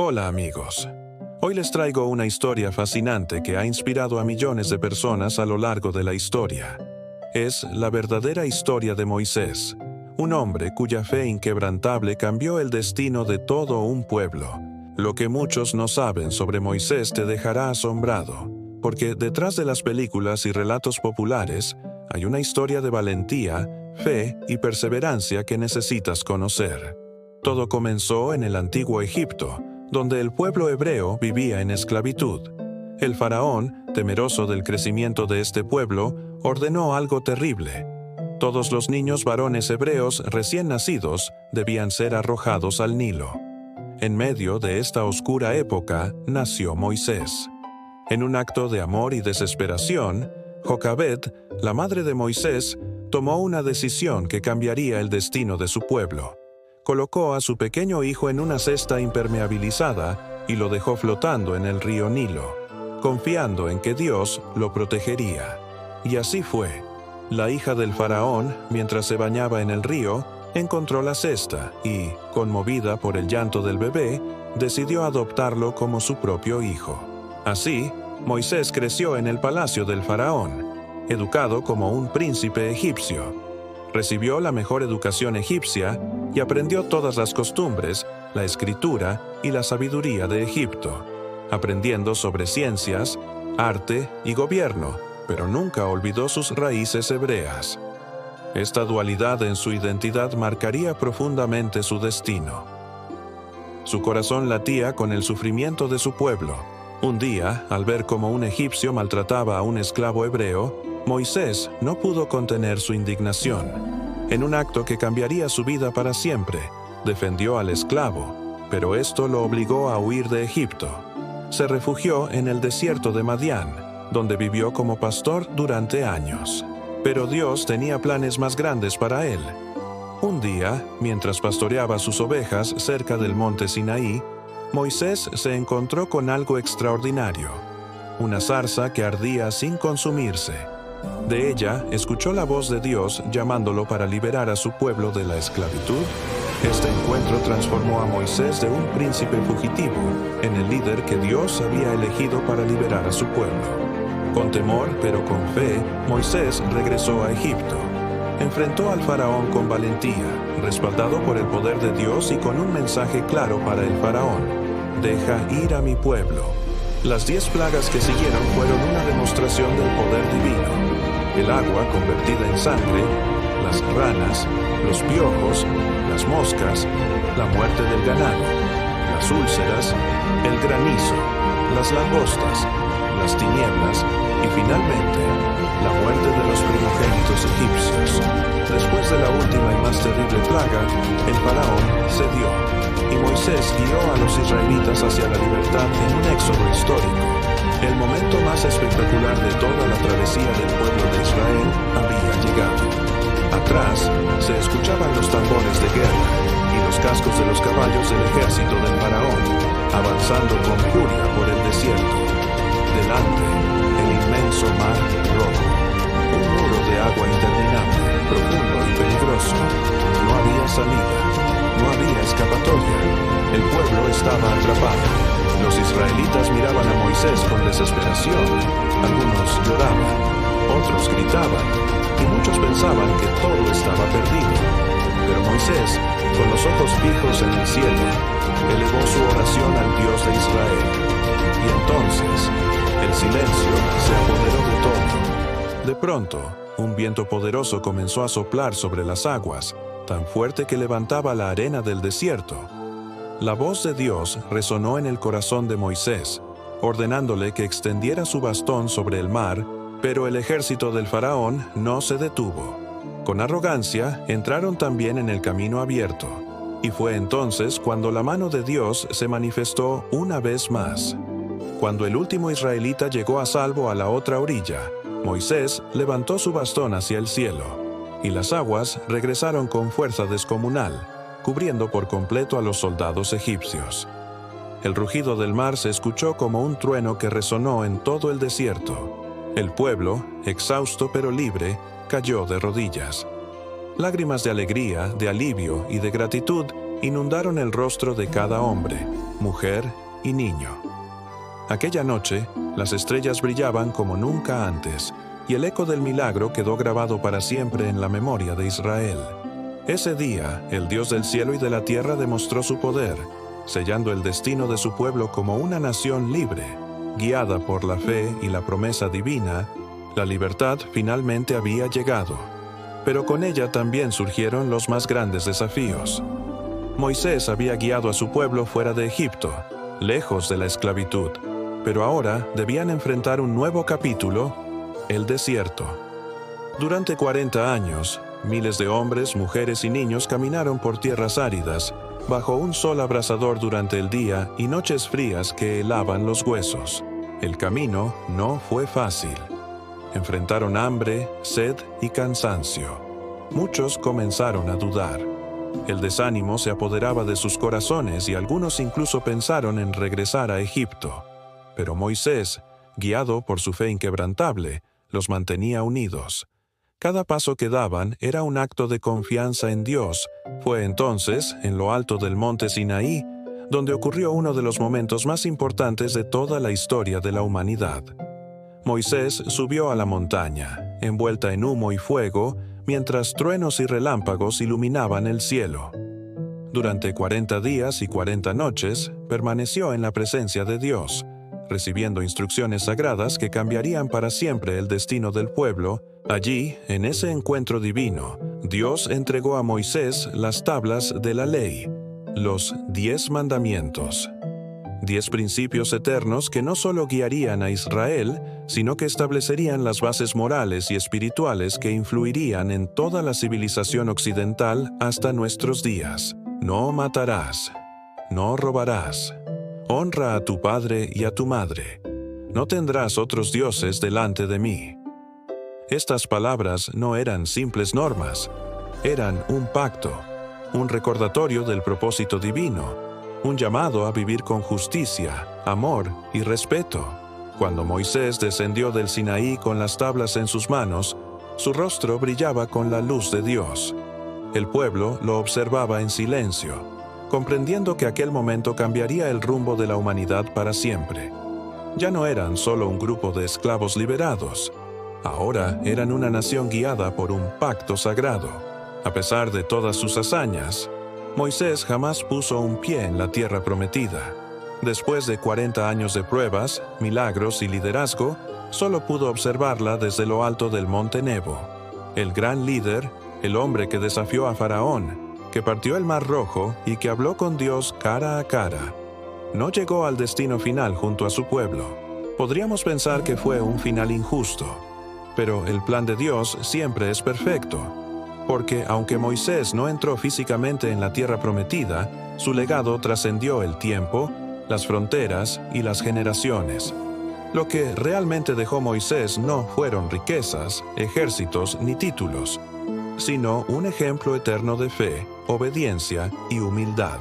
Hola amigos. Hoy les traigo una historia fascinante que ha inspirado a millones de personas a lo largo de la historia. Es la verdadera historia de Moisés, un hombre cuya fe inquebrantable cambió el destino de todo un pueblo. Lo que muchos no saben sobre Moisés te dejará asombrado, porque detrás de las películas y relatos populares hay una historia de valentía, fe y perseverancia que necesitas conocer. Todo comenzó en el antiguo Egipto, donde el pueblo hebreo vivía en esclavitud. El faraón, temeroso del crecimiento de este pueblo, ordenó algo terrible. Todos los niños varones hebreos recién nacidos debían ser arrojados al Nilo. En medio de esta oscura época nació Moisés. En un acto de amor y desesperación, Jocabed, la madre de Moisés, tomó una decisión que cambiaría el destino de su pueblo. Colocó a su pequeño hijo en una cesta impermeabilizada y lo dejó flotando en el río Nilo, confiando en que Dios lo protegería. Y así fue. La hija del faraón, mientras se bañaba en el río, encontró la cesta y, conmovida por el llanto del bebé, decidió adoptarlo como su propio hijo. Así, Moisés creció en el palacio del faraón, educado como un príncipe egipcio. Recibió la mejor educación egipcia y aprendió todas las costumbres, la escritura y la sabiduría de Egipto, aprendiendo sobre ciencias, arte y gobierno, pero nunca olvidó sus raíces hebreas. Esta dualidad en su identidad marcaría profundamente su destino. Su corazón latía con el sufrimiento de su pueblo. Un día, al ver cómo un egipcio maltrataba a un esclavo hebreo, Moisés no pudo contener su indignación. En un acto que cambiaría su vida para siempre, defendió al esclavo, pero esto lo obligó a huir de Egipto. Se refugió en el desierto de Madián, donde vivió como pastor durante años. Pero Dios tenía planes más grandes para él. Un día, mientras pastoreaba sus ovejas cerca del monte Sinaí, Moisés se encontró con algo extraordinario, una zarza que ardía sin consumirse. De ella escuchó la voz de Dios llamándolo para liberar a su pueblo de la esclavitud. Este encuentro transformó a Moisés de un príncipe fugitivo en el líder que Dios había elegido para liberar a su pueblo. Con temor, pero con fe, Moisés regresó a Egipto. Enfrentó al faraón con valentía, respaldado por el poder de Dios y con un mensaje claro para el faraón: deja ir a mi pueblo. Las 10 plagas que siguieron fueron una demostración del poder divino. El agua convertida en sangre, las ranas, los piojos, las moscas, la muerte del ganado, las úlceras, el granizo, las langostas, las tinieblas y finalmente la muerte de los primogénitos egipcios. Después de la última y más terrible plaga, el faraón cedió y Moisés guió a los israelitas hacia la libertad en un éxodo histórico. El momento más espectacular de toda la travesía del pueblo de Israel había llegado. Atrás se escuchaban los tambores de guerra y los cascos de los caballos del ejército del faraón, avanzando con furia por el desierto. Delante, el inmenso mar rojo, un muro de agua interminable, profundo y peligroso. No había salida, no había escapatoria. El pueblo estaba atrapado. Los israelitas miraban a Moisés con desesperación. Algunos lloraban, otros gritaban, y muchos pensaban que todo estaba perdido. Pero Moisés, con los ojos fijos en el cielo, elevó su oración al Dios de Israel. Y entonces, el silencio se apoderó de todo. De pronto, un viento poderoso comenzó a soplar sobre las aguas, tan fuerte que levantaba la arena del desierto. La voz de Dios resonó en el corazón de Moisés, ordenándole que extendiera su bastón sobre el mar, pero el ejército del faraón no se detuvo. Con arrogancia, entraron también en el camino abierto, y fue entonces cuando la mano de Dios se manifestó una vez más. Cuando el último israelita llegó a salvo a la otra orilla, Moisés levantó su bastón hacia el cielo, y las aguas regresaron con fuerza descomunal, cubriendo por completo a los soldados egipcios. El rugido del mar se escuchó como un trueno que resonó en todo el desierto. El pueblo, exhausto pero libre, cayó de rodillas. Lágrimas de alegría, de alivio y de gratitud inundaron el rostro de cada hombre, mujer y niño. Aquella noche, las estrellas brillaban como nunca antes, y el eco del milagro quedó grabado para siempre en la memoria de Israel. Ese día, el Dios del cielo y de la tierra demostró su poder, sellando el destino de su pueblo como una nación libre. Guiada por la fe y la promesa divina, la libertad finalmente había llegado. Pero con ella también surgieron los más grandes desafíos. Moisés había guiado a su pueblo fuera de Egipto, lejos de la esclavitud, pero ahora debían enfrentar un nuevo capítulo, el desierto. Durante 40 años, miles de hombres, mujeres y niños caminaron por tierras áridas, bajo un sol abrasador durante el día y noches frías que helaban los huesos. El camino no fue fácil. Enfrentaron hambre, sed y cansancio. Muchos comenzaron a dudar. El desánimo se apoderaba de sus corazones y algunos incluso pensaron en regresar a Egipto. Pero Moisés, guiado por su fe inquebrantable, los mantenía unidos. Cada paso que daban era un acto de confianza en Dios. Fue entonces, en lo alto del monte Sinaí, donde ocurrió uno de los momentos más importantes de toda la historia de la humanidad. Moisés subió a la montaña, envuelta en humo y fuego, mientras truenos y relámpagos iluminaban el cielo. Durante 40 días y 40 noches, permaneció en la presencia de Dios, recibiendo instrucciones sagradas que cambiarían para siempre el destino del pueblo. Allí, en ese encuentro divino, Dios entregó a Moisés las tablas de la ley, los 10 mandamientos. 10 principios eternos que no solo guiarían a Israel, sino que establecerían las bases morales y espirituales que influirían en toda la civilización occidental hasta nuestros días. No matarás. No robarás. Honra a tu padre y a tu madre. No tendrás otros dioses delante de mí. Estas palabras no eran simples normas, eran un pacto, un recordatorio del propósito divino, un llamado a vivir con justicia, amor y respeto. Cuando Moisés descendió del Sinaí con las tablas en sus manos, su rostro brillaba con la luz de Dios. El pueblo lo observaba en silencio, comprendiendo que aquel momento cambiaría el rumbo de la humanidad para siempre. Ya no eran solo un grupo de esclavos liberados, ahora eran una nación guiada por un pacto sagrado. A pesar de todas sus hazañas, Moisés jamás puso un pie en la tierra prometida. Después de 40 años de pruebas, milagros y liderazgo, solo pudo observarla desde lo alto del monte Nebo. El gran líder, el hombre que desafió a Faraón, que partió el Mar Rojo y que habló con Dios cara a cara, no llegó al destino final junto a su pueblo. Podríamos pensar que fue un final injusto, pero el plan de Dios siempre es perfecto, porque aunque Moisés no entró físicamente en la tierra prometida, su legado trascendió el tiempo, las fronteras y las generaciones. Lo que realmente dejó Moisés no fueron riquezas, ejércitos ni títulos, sino un ejemplo eterno de fe, obediencia y humildad.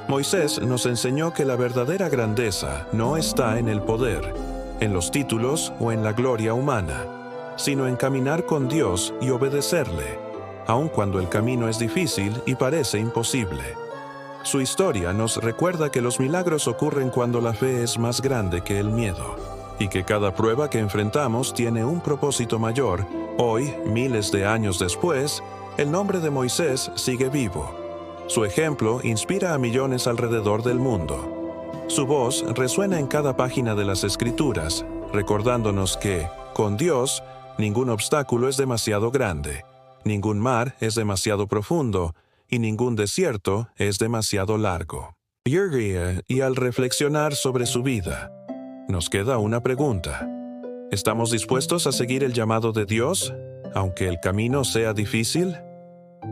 Moisés nos enseñó que la verdadera grandeza no está en el poder, en los títulos o en la gloria humana, sino en caminar con Dios y obedecerle, aun cuando el camino es difícil y parece imposible. Su historia nos recuerda que los milagros ocurren cuando la fe es más grande que el miedo, y que cada prueba que enfrentamos tiene un propósito mayor. Hoy, miles de años después, el nombre de Moisés sigue vivo. Su ejemplo inspira a millones alrededor del mundo. Su voz resuena en cada página de las Escrituras, recordándonos que, con Dios, ningún obstáculo es demasiado grande, ningún mar es demasiado profundo, y ningún desierto es demasiado largo. Y al reflexionar sobre su vida, nos queda una pregunta. ¿Estamos dispuestos a seguir el llamado de Dios, aunque el camino sea difícil?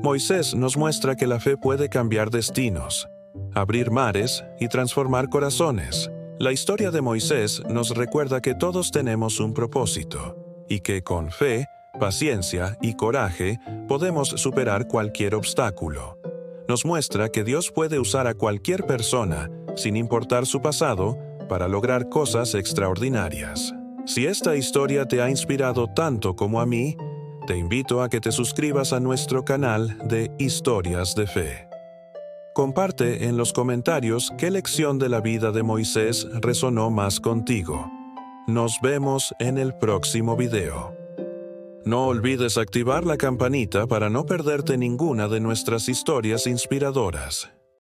Moisés nos muestra que la fe puede cambiar destinos, abrir mares y transformar corazones. La historia de Moisés nos recuerda que todos tenemos un propósito, y que con fe, paciencia y coraje podemos superar cualquier obstáculo. Nos muestra que Dios puede usar a cualquier persona, sin importar su pasado, para lograr cosas extraordinarias. Si esta historia te ha inspirado tanto como a mí, te invito a que te suscribas a nuestro canal de Historias de Fe. Comparte en los comentarios qué lección de la vida de Moisés resonó más contigo. Nos vemos en el próximo video. No olvides activar la campanita para no perderte ninguna de nuestras historias inspiradoras.